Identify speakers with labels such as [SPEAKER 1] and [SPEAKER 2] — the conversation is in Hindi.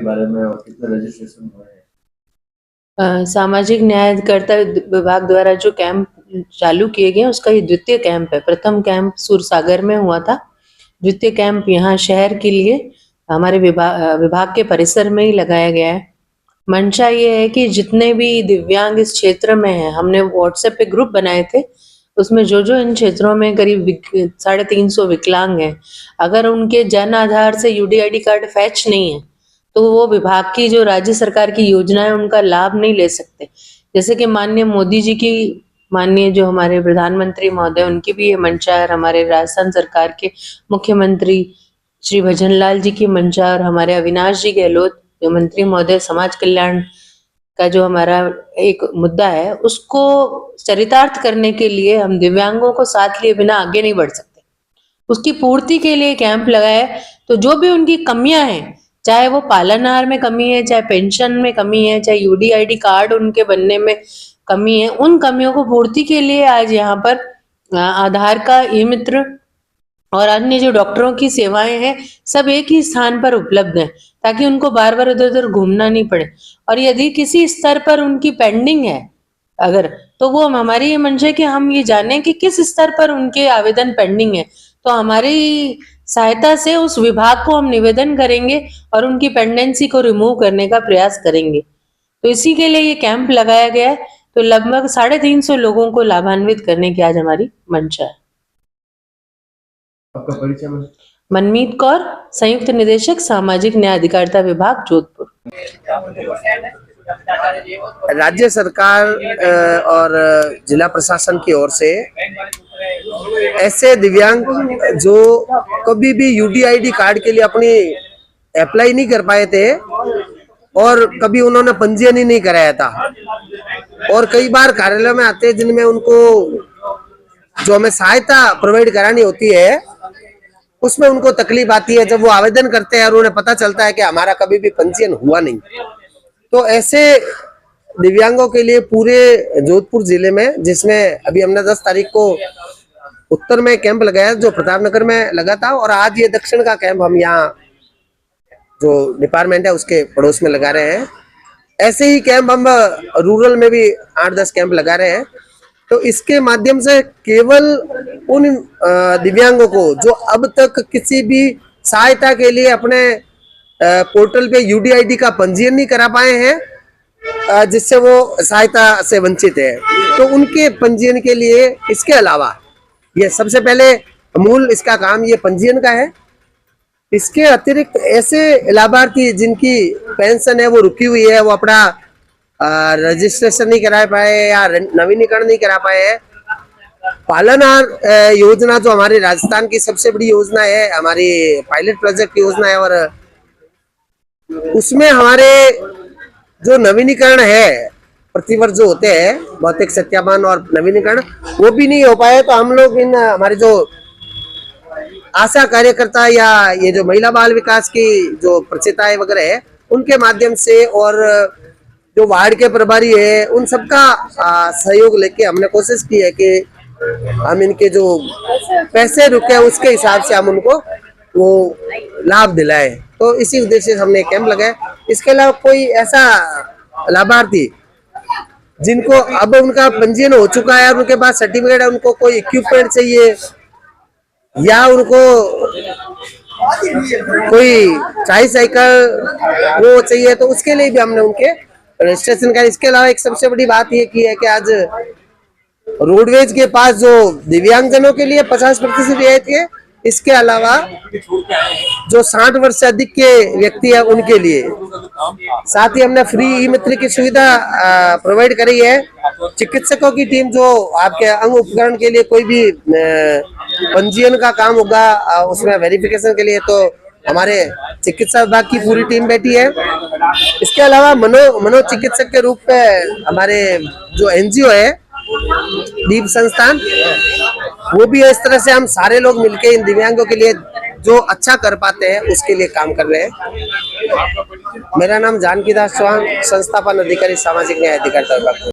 [SPEAKER 1] बारे में और कितने रजिस्ट्रेशन हुए हैं?
[SPEAKER 2] सामाजिक न्याय अधिकारिता विभाग द्वारा जो कैंप चालू किए गए उसका ये द्वितीय कैंप है। प्रथम कैंप सूरसागर में हुआ था, द्वितीय कैंप यहाँ शहर के लिए हमारे विभाग के परिसर में ही लगाया गया है। मंशा ये है कि जितने भी दिव्यांग इस क्षेत्र में हैं, हमने व्हाट्सएप पे ग्रुप बनाए थे, उसमें जो इन क्षेत्रों में करीब 350 विकलांग हैं, अगर उनके जन आधार से यूडीआईडी कार्ड फैच नहीं है तो वो विभाग की जो राज्य सरकार की योजना है उनका लाभ नहीं ले सकते। जैसे कि माननीय मोदी जी की, माननीय जो हमारे प्रधानमंत्री महोदय, उनकी भी ये मंशा है, हमारे राजस्थान सरकार के मुख्यमंत्री श्री भजनलाल जी की मंशा, और हमारे अविनाश जी गहलोत जो मंत्री महोदय समाज कल्याण का जो हमारा एक मुद्दा है उसको चरितार्थ करने के लिए हम दिव्यांगों को साथ लिए बिना आगे नहीं बढ़ सकते। उसकी पूर्ति के लिए कैंप लगाए, तो जो भी उनकी कमियां हैं, चाहे वो पालनहार में कमी है, चाहे पेंशन में कमी है, चाहे यूडीआईडी कार्ड उनके बनने में कमी है, उन कमियों को पूर्ति के लिए आज यहाँ पर आधार का ई मित्र और अन्य जो डॉक्टरों की सेवाएं हैं सब एक ही स्थान पर उपलब्ध हैं, ताकि उनको बार बार इधर उधर घूमना नहीं पड़े। और यदि किसी स्तर पर उनकी पेंडिंग है अगर, तो वो हमारी ये मंशा है कि हम ये जानें कि किस स्तर पर उनके आवेदन पेंडिंग है, तो हमारी सहायता से उस विभाग को हम निवेदन करेंगे और उनकी पेंडेंसी को रिमूव करने का प्रयास करेंगे। तो इसी के लिए ये कैंप लगाया गया है। तो लगभग 350 लोगों को लाभान्वित करने की आज हमारी मंशा है।
[SPEAKER 1] आपका परिचय में?
[SPEAKER 2] मनमीत कौर, संयुक्त निदेशक सामाजिक न्याय अधिकारिता विभाग, जोधपुर।
[SPEAKER 3] राज्य सरकार और जिला प्रशासन की ओर से ऐसे दिव्यांग जो कभी भी यूडीआईडी कार्ड के लिए अपनी अप्लाई नहीं कर पाए थे और कभी उन्होंने पंजीयन ही नहीं कराया था, और कई बार कार्यालय में आते हैं जिनमें उनको जो हमें सहायता प्रोवाइड करानी होती है उसमें उनको तकलीफ आती है जब वो आवेदन करते हैं और उन्हें पता चलता है कि हमारा कभी भी पंजीयन हुआ नहीं। तो ऐसे दिव्यांगों के लिए पूरे जोधपुर जिले में, जिसमें अभी हमने 10 तारीख को उत्तर में कैंप लगाया जो प्रतापनगर में लगा था, और आज ये दक्षिण का कैंप हम यहाँ जो डिपार्टमेंट है उसके पड़ोस में लगा रहे हैं। ऐसे ही कैंप हम रूरल में भी 8-10 कैंप लगा रहे हैं। तो इसके माध्यम से केवल उन दिव्यांगों को जो अब तक किसी भी सहायता के लिए अपने पोर्टल पे यूडीआईडी का पंजीयन नहीं करा पाए हैं, जिससे वो सहायता से वंचित है, तो उनके पंजीयन के लिए इसके अलावा ये सबसे पहले मूल इसका काम ये पंजीयन का है। इसके अतिरिक्त ऐसे लाभार्थी जिनकी पेंशन है वो रुकी हुई है, वो अपना रजिस्ट्रेशन नहीं करा पाए या नवीनीकरण नहीं करा पाए हैं, पालनहार योजना जो हमारे राजस्थान की सबसे बड़ी योजना है, हमारी पायलट प्रोजेक्ट की योजना है, और उसमें हमारे जो नवीनीकरण है प्रतिवर्ष जो होते हैं भौतिक सत्यापन और नवीनीकरण, वो भी नहीं हो पाए। तो हम लोग इन हमारे जो आशा कार्यकर्ता या ये जो महिला बाल विकास की जो प्रचेताएं वगैरह है उनके माध्यम से और जो वार्ड के प्रभारी है उन सबका सहयोग लेके हमने कोशिश की है कि हम इनके जो पैसे रुके उसके हिसाब से हम उनको वो लाभ दिलाएं। तो इसी उद्देश्य से हमने कैंप लगाया। इसके अलावा कोई ऐसा लाभार्थी जिनको अब उनका पंजीयन हो चुका है और उनके पास सर्टिफिकेट है, उनको कोई इक्विपमेंट चाहिए या उनको कोई ट्राईसाइकिल वो चाहिए, तो उसके लिए भी हमने उनके रजिस्ट्रेशन का। इसके अलावा एक सबसे बड़ी बात ये की है कि आज रोडवेज के पास जो दिव्यांगजनों के लिए 50% रियायत है, इसके अलावा जो 60 वर्ष से अधिक के व्यक्ति है उनके लिए, साथ ही हमने फ्री ई मित्र की सुविधा प्रोवाइड करी है। चिकित्सकों की टीम जो आपके अंग उपकरण के लिए कोई भी पंजीयन का काम होगा उसमें वेरिफिकेशन के लिए, तो हमारे चिकित्सा विभाग की पूरी टीम बैठी है। इसके अलावा मनोचिकित्सक के रूप में हमारे जो एनजीओ है दीप संस्थान, वो भी है। इस तरह से हम सारे लोग मिलके इन दिव्यांगों के लिए जो अच्छा कर पाते हैं उसके लिए काम कर रहे हैं। मेरा नाम जानकी दास चौहान, संस्थापन अधिकारी सामाजिक न्याय अधिकारिता विभाग।